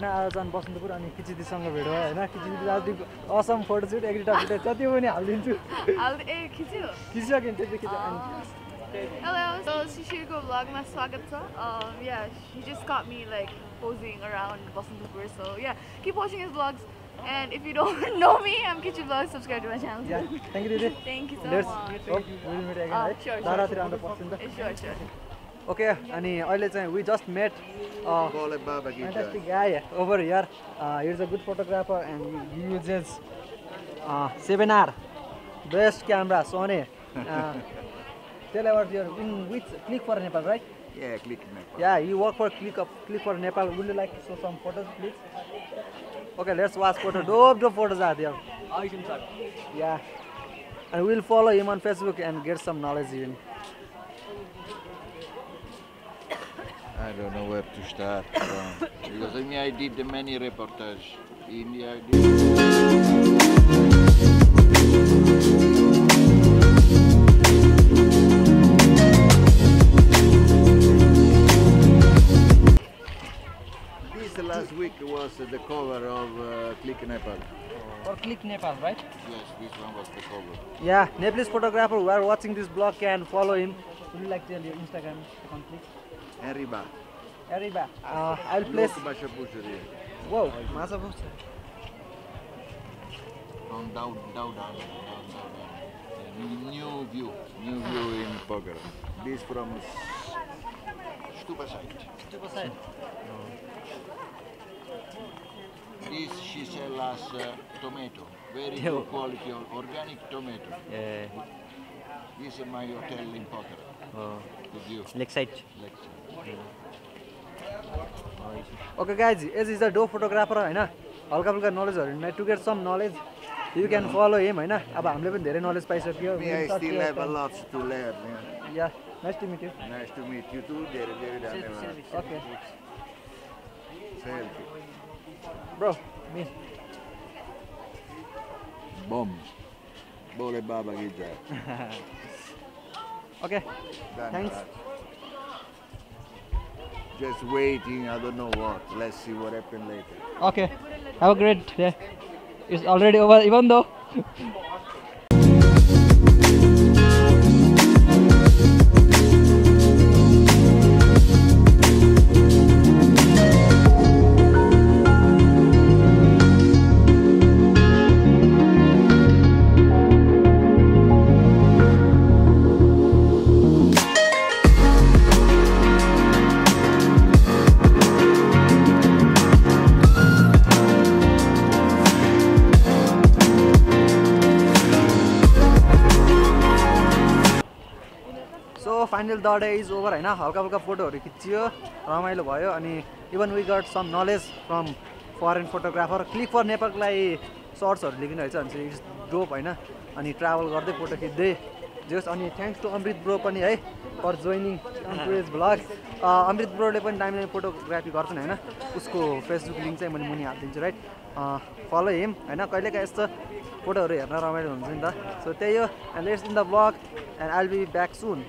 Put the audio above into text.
right now आज on Basantapur अनि किचिदीसँग भेट भयो हैन किचिदी आज awesome photo shoot एग्री टप छ त्यो पनि हाल्दिन्छु खिचिसकिन्छ Hello, so Shishir ko vlog ma swagat cha. Yeah, he just caught me like posing around Basantapur. So yeah, keep watching his vlogs. And if you don't know me, I'm Kitchy Vlogs. Subscribe to my channel. Yeah, thank you, Didi. Thank you so much. We'll meet again, right? Sure. Okay, अनि अहिले चाहिँ we just met fantastic guy over here. He's a good photographer and he uses 7R best camera Sony. Tell about your in which Click for Nepal, right? Yeah, Click Nepal. Yeah, you work for Click for Nepal. Would you like to show some photos, please? Okay, let's watch photos. Dope photos are there. Awesome shot. Yeah, and we'll follow him on Facebook and get some knowledge even. I don't know where to start because I mean I did many reportages in India. Last week was the cover of Click Nepal. For Click Nepal, right? Yes, this one was the cover. Yeah, Nepalese photographer who are watching this blog can follow him. Would you like to tell your Instagram account, please? Arriba. I'll place. Whoa, Masapur. From down. New view in Poker. This from Stupa side. This she sells as tomato, very good quality organic tomato. Yeah. This is my hotel in Poker. The view. Lakeside. Okay guys, as is a dope photographer, हैन हल्का फुल्का नलेजहरु to get some knowledge you can follow him, हैन अब हामीले पनि धेरै knowledge पाइसक्यो. I still have a lot to learn. Yeah, nice to meet you. Nice to meet you too. Very Okay. Selfie. Bro, me. Bomb. Bole baba gija. Okay. Thanks. Just waiting, I don't know what. Let's see what happens later. Okay. Have a great day. It's already over, even though. Final day is over, हैन हल्का फुल्का फोटोहरु खिच्चियो रमाइलो भयो अनि even we got some knowledge from foreign photographer. Click for Nepal को लागि शॉर्ट्सहरु लिकिन रहेछ अनि it's dope हैन अनि ट्राभल गर्दै फोटो खिच्दै जस अनि थ्यांक्स टु अमृत ब्रो पनि है for joining on today's vlog. Amrit ब्रोले पनि टाइमलाइन फोटोग्राफी गर्छन् हैन उसको फेसबुक लिंक चाहिँ मैले मुनि हाल्दिन्छु राइट. फलो हिम हैन कहिलेका यस्तो फोटोहरु हेर्न रमाइलो हुन्छ नि त. सो त्यही हो and let's in the blog and I will be back soon.